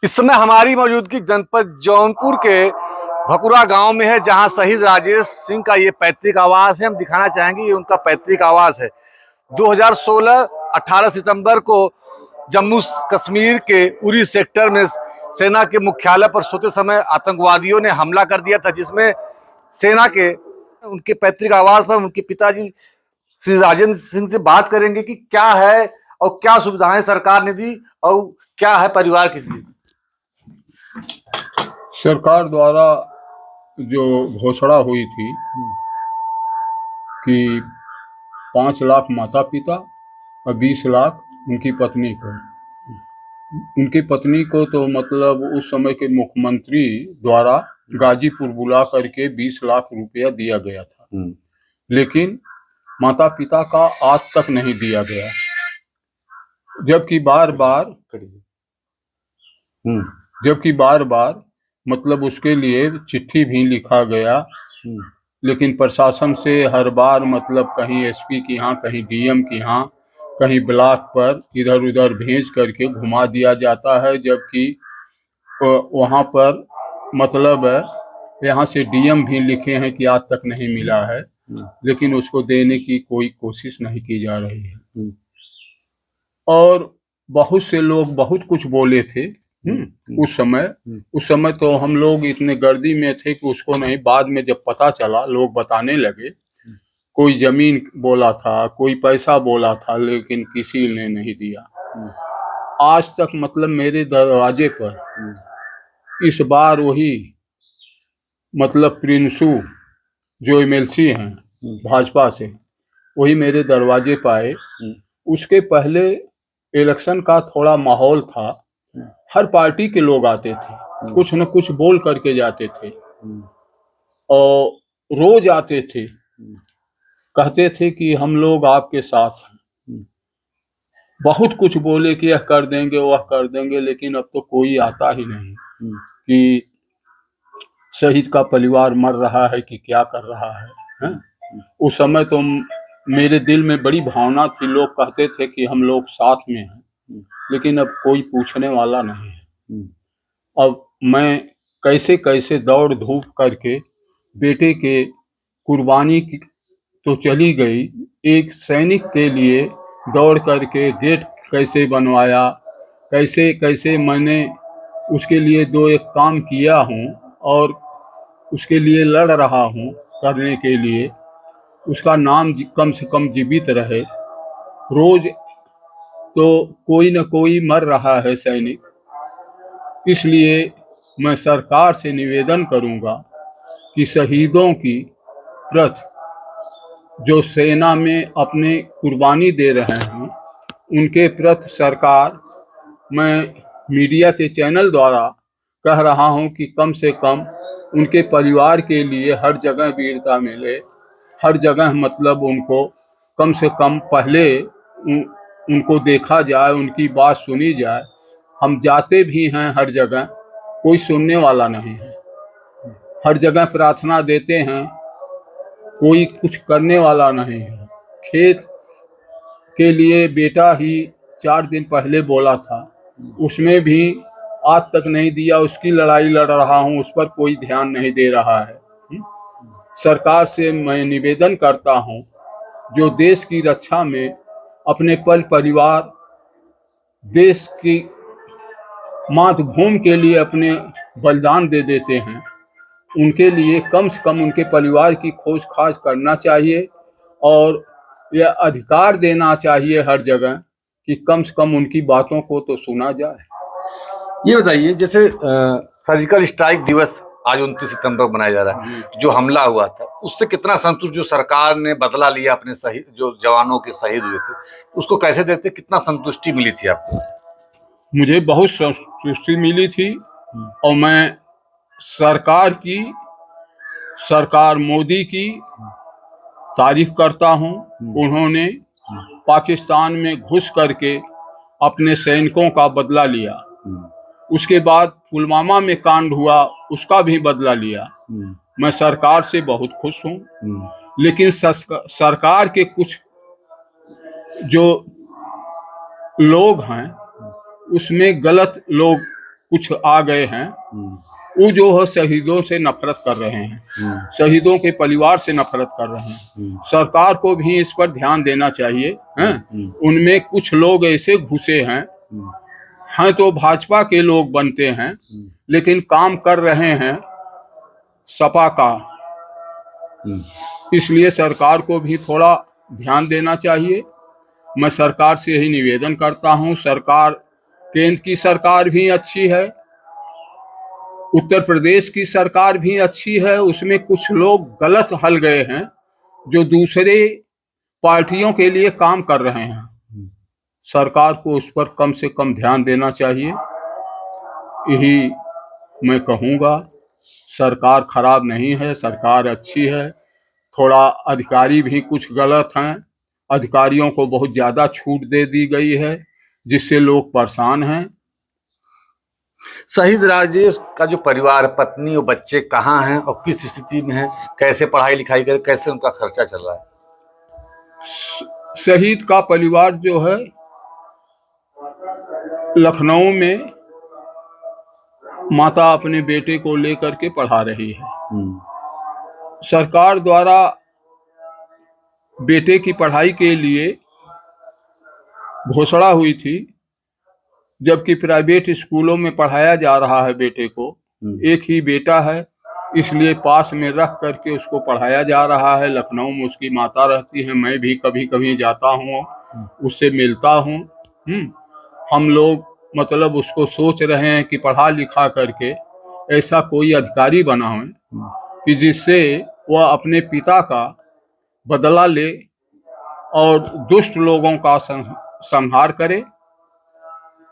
इस समय हमारी मौजूदगी जनपद जौनपुर के भकुरा गांव में है, जहां शहीद राजेश सिंह का ये पैतृक आवास है। हम दिखाना चाहेंगे, ये उनका पैतृक आवास है। 2016 18 सितंबर को जम्मू कश्मीर के उरी सेक्टर में सेना के मुख्यालय पर सोते समय आतंकवादियों ने हमला कर दिया था, जिसमें सेना के उनके पैतृक आवास पर उनके पिताजी श्री राजेंद्र सिंह से बात करेंगे कि क्या है और क्या सुविधाएं सरकार ने दी और क्या है परिवार की स्थिति। सरकार द्वारा जो घोषणा हुई थी कि 5 लाख माता पिता और 20 लाख उनकी पत्नी को तो मतलब उस समय के मुख्यमंत्री द्वारा गाजीपुर बुला करके 20 लाख रुपया दिया गया था, लेकिन माता पिता का आज तक नहीं दिया गया, जबकि बार बार मतलब उसके लिए चिट्ठी भी लिखा गया, लेकिन प्रशासन से हर बार मतलब कहीं एसपी के यहाँ, कहीं डीएम के यहाँ, कहीं ब्लॉक पर इधर उधर भेज करके घुमा दिया जाता है। जबकि वहाँ पर मतलब यहाँ से डीएम भी लिखे हैं कि आज तक नहीं मिला है, लेकिन उसको देने की कोई कोशिश नहीं की जा रही है। और बहुत से लोग बहुत कुछ बोले थे उस समय तो हम लोग इतने गर्दी में थे कि उसको नहीं, बाद में जब पता चला लोग बताने लगे, कोई जमीन बोला था, कोई पैसा बोला था, लेकिन किसी ने नहीं दिया। आज तक मतलब मेरे दरवाजे पर इस बार वही मतलब प्रिंसू जो एमएलसी हैं भाजपा से, वही मेरे दरवाजे पर आए। उसके पहले इलेक्शन का थोड़ा माहौल था, हर पार्टी के लोग आते थे, कुछ न कुछ बोल करके जाते थे और रोज आते थे, कहते थे कि हम लोग आपके साथ हैं। बहुत कुछ बोले कि यह कर देंगे वह कर देंगे, लेकिन अब तो कोई आता ही नहीं कि शहीद का परिवार मर रहा है कि क्या कर रहा है। उस समय तो मेरे दिल में बड़ी भावना थी, लोग कहते थे कि हम लोग साथ में हैं, लेकिन अब कोई पूछने वाला नहीं है। अब मैं कैसे कैसे दौड़ धूप करके बेटे के कुर्बानी की तो चली गई, एक सैनिक के लिए दौड़ करके गेट कैसे बनवाया, कैसे कैसे मैंने उसके लिए 2-1 काम किया हूँ और उसके लिए लड़ रहा हूँ करने के लिए, उसका नाम कम से कम जीवित रहे। रोज तो कोई न कोई मर रहा है सैनिक, इसलिए मैं सरकार से निवेदन करूंगा कि शहीदों की प्रत जो सेना में अपने कुर्बानी दे रहे हैं, उनके प्रति सरकार, मैं मीडिया के चैनल द्वारा कह रहा हूं कि कम से कम उनके परिवार के लिए हर जगह वीरता मिले, हर जगह मतलब उनको कम से कम पहले उनको देखा जाए, उनकी बात सुनी जाए। हम जाते भी हैं हर जगह, कोई सुनने वाला नहीं है, हर जगह प्रार्थना देते हैं, कोई कुछ करने वाला नहीं है। खेत के लिए बेटा ही 4 दिन पहले बोला था, उसमें भी आज तक नहीं दिया, उसकी लड़ाई लड़ रहा हूँ, उस पर कोई ध्यान नहीं दे रहा है। सरकार से मैं निवेदन करता हूँ, जो देश की रक्षा में अपने परिवार, देश की मातृभूमि के लिए अपने बलिदान दे देते हैं, उनके लिए कम से कम उनके परिवार की खोज खाज करना चाहिए और यह अधिकार देना चाहिए हर जगह कि कम से कम उनकी बातों को तो सुना जाए। ये बताइए, जैसे सर्जिकल स्ट्राइक दिवस आज 29 सितंबर को मनाया जा रहा है, जो हमला हुआ था उससे कितना संतुष्ट, जो सरकार ने बदला लिया अपने शहीद जो जवानों के शहीद हुए थे, उसको कैसे देखते, कितना संतुष्टि मिली थी आपको? मुझे बहुत संतुष्टि मिली थी और मैं सरकार मोदी की तारीफ करता हूं। उन्होंने पाकिस्तान में घुस करके अपने सैनिकों का बदला लिया, उसके बाद पुलवामा में कांड हुआ, उसका भी बदला लिया। मैं सरकार से बहुत खुश हूं, लेकिन सरकार के कुछ जो लोग हैं उसमें गलत लोग कुछ आ गए हैं, वो जो है शहीदों से नफरत कर रहे हैं, शहीदों के परिवार से नफरत कर रहे हैं। सरकार को भी इस पर ध्यान देना चाहिए। उनमें कुछ लोग ऐसे घुसे हैं तो भाजपा के लोग बनते हैं, लेकिन काम कर रहे हैं सपा का। इसलिए सरकार को भी थोड़ा ध्यान देना चाहिए। मैं सरकार से यही निवेदन करता हूं। सरकार, केंद्र की सरकार भी अच्छी है, उत्तर प्रदेश की सरकार भी अच्छी है, उसमें कुछ लोग गलत हल गए हैं जो दूसरे पार्टियों के लिए काम कर रहे हैं। सरकार को उस पर कम से कम ध्यान देना चाहिए, यही मैं कहूँगा। सरकार खराब नहीं है, सरकार अच्छी है। थोड़ा अधिकारी भी कुछ गलत हैं, अधिकारियों को बहुत ज़्यादा छूट दे दी गई है, जिससे लोग परेशान हैं। शहीद राजेश का जो परिवार, पत्नी और बच्चे कहाँ हैं और किस स्थिति में हैं? कैसे पढ़ाई लिखाई कर, कैसे उनका खर्चा चल रहा है? शहीद का परिवार जो है लखनऊ में माता अपने बेटे को लेकर के पढ़ा रही है। सरकार द्वारा बेटे की पढ़ाई के लिए घोषणा हुई थी, जबकि प्राइवेट स्कूलों में पढ़ाया जा रहा है बेटे को। एक ही बेटा है, इसलिए पास में रख करके उसको पढ़ाया जा रहा है। लखनऊ में उसकी माता रहती है, मैं भी कभी कभी जाता हूँ, उससे मिलता हूँ। हम लोग मतलब उसको सोच रहे हैं कि पढ़ा लिखा करके ऐसा कोई अधिकारी बनाएं कि जिससे वह अपने पिता का बदला ले और दुष्ट लोगों का संहार करे।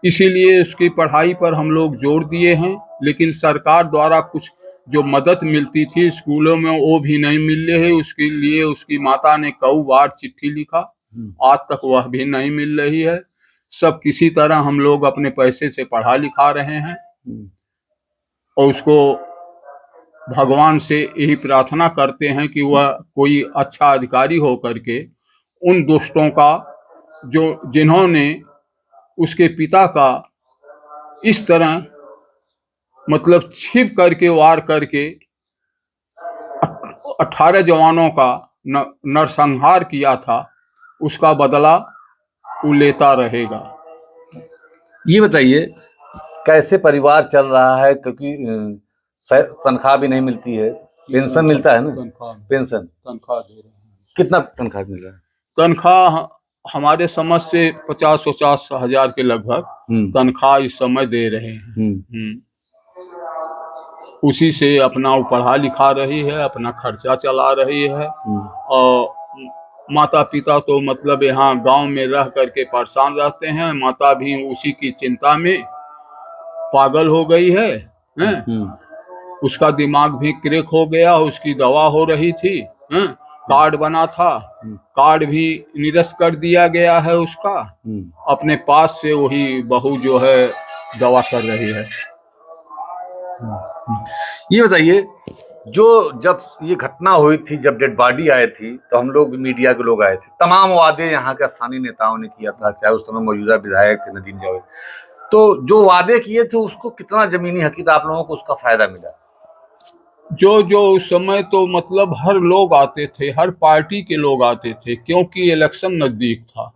इसीलिए उसकी पढ़ाई पर हम लोग जोर दिए हैं, लेकिन सरकार द्वारा कुछ जो मदद मिलती थी स्कूलों में वो भी नहीं मिल रही है। उसके लिए उसकी माता ने कई बार चिट्ठी लिखा, आज तक वह भी नहीं मिल रही है। सब किसी तरह हम लोग अपने पैसे से पढ़ा लिखा रहे हैं और उसको भगवान से यही प्रार्थना करते हैं कि वह कोई अच्छा अधिकारी हो करके उन दुष्टों का, जो जिन्होंने उसके पिता का इस तरह मतलब छिप करके वार करके 18 जवानों का नरसंहार किया था, उसका बदला वो लेता रहेगा। ये बताइए कैसे परिवार चल रहा है, क्योंकि तनख्वाह भी नहीं मिलती है, पेंशन मिलता है ना? पेंशन, तनख्वाह दे रहे हैं। कितना तनख्वाह मिल रहा है? तनख्वाह हमारे समझ से 50-50 हजार के लगभग तनख्वाह इस समय दे रहे हैं। उसी से अपना वो पढ़ा लिखा रही है, अपना खर्चा चला रही है। और माता पिता तो मतलब यहाँ गांव में रह करके परेशान रहते हैं। माता भी उसी की चिंता में पागल हो गई है। उसका दिमाग भी क्रैक हो गया, उसकी दवा हो रही थी। कार्ड बना था, कार्ड भी निरस्त कर दिया गया है उसका। अपने पास से वही बहू जो है दवा कर रही है। ये बताइए, जो जब ये घटना हुई थी, जब डेड बॉडी आई थी, तो हम लोग मीडिया के लोग आए थे, तमाम वादे यहाँ के स्थानीय नेताओं ने किया था, चाहे उस समय मौजूदा विधायक थे नदीम जावेद, तो जो वादे किए थे उसको कितना जमीनी हकीकत आप लोगों को उसका फायदा मिला? जो उस समय तो मतलब हर लोग आते थे, हर पार्टी के लोग आते थे, क्योंकि इलेक्शन नजदीक था।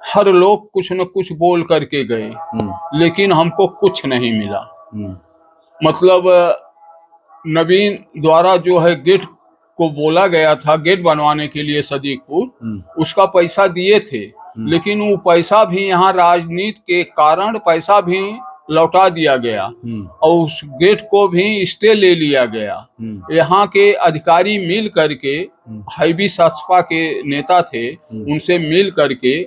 हर लोग कुछ न कुछ बोल करके गए, लेकिन हमको कुछ नहीं मिला। मतलब नवीन द्वारा जो है गेट को बोला गया था, गेट बनवाने के लिए सदीकपुर, उसका पैसा दिए थे, लेकिन वो पैसा भी यहाँ राजनीति के कारण पैसा भी लौटा दिया गया और उस गेट को भी स्टे ले लिया गया। यहाँ के अधिकारी मिल करके, हाईबी सपा के नेता थे, उनसे मिल करके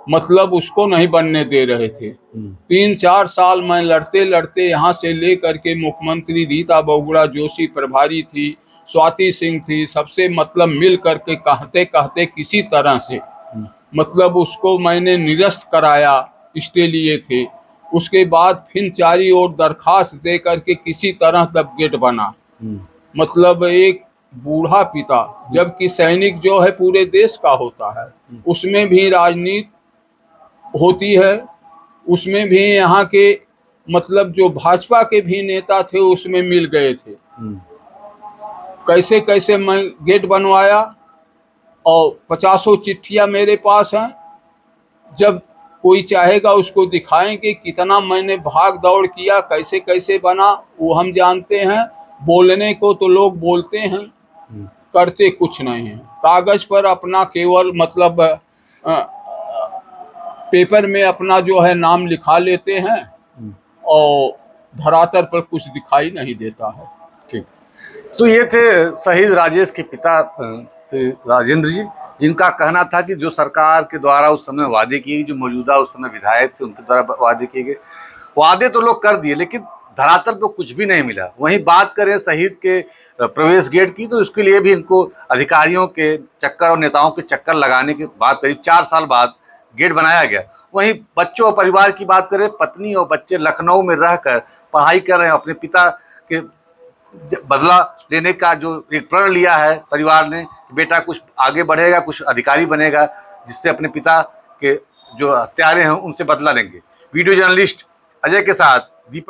मतलब उसको नहीं बनने दे रहे थे। 3-4 साल में लड़ते लड़ते यहाँ से ले करके मुख्यमंत्री रीता बहुगुणा जोशी प्रभारी थी, स्वाति सिंह थी, सबसे मतलब मिल करके कहते कहते किसी तरह से मतलब उसको मैंने निरस्त कराया, स्टे लिए थे। उसके बाद फिर चारी ओर दरखास्त दे करके किसी तरह तब गेट बना। मतलब एक बूढ़ा पिता, जबकि सैनिक जो है पूरे देश का होता है, उसमें भी राजनीति होती है, उसमें भी यहाँ के मतलब जो भाजपा के भी नेता थे उसमें मिल गए थे। कैसे कैसे मैं गेट बनवाया और 50 चिट्ठियां मेरे पास हैं। जब कोई चाहेगा उसको दिखाएंगे कितना मैंने भाग दौड़ किया, कैसे कैसे बना, वो हम जानते हैं। बोलने को तो लोग बोलते हैं, करते कुछ नहीं है। कागज पर अपना केवल मतलब पेपर में अपना जो है नाम लिखा लेते हैं और धरातल पर कुछ दिखाई नहीं देता है। ठीक। तो ये थे शहीद राजेश के पिता श्री राजेंद्र जी, जिनका कहना था कि जो सरकार के द्वारा उस समय वादे किए, जो मौजूदा उस समय विधायक थे उनके द्वारा वादे किए गए, वादे तो लोग कर दिए लेकिन धरातल पर कुछ भी नहीं मिला। वहीं बात करें शहीद के प्रवेश गेट की, तो उसके लिए भी इनको अधिकारियों के चक्कर और नेताओं के चक्कर लगाने के बाद करीब 4 साल बाद गेट बनाया गया। वहीं बच्चों और परिवार की बात करें, पत्नी और बच्चे लखनऊ में रहकर पढ़ाई कर रहे हैं। अपने पिता के बदला लेने का जो एक प्रण लिया है परिवार ने, बेटा कुछ आगे बढ़ेगा, कुछ अधिकारी बनेगा, जिससे अपने पिता के जो हत्यारे हैं उनसे बदला लेंगे। वीडियो जर्नलिस्ट अजय के साथ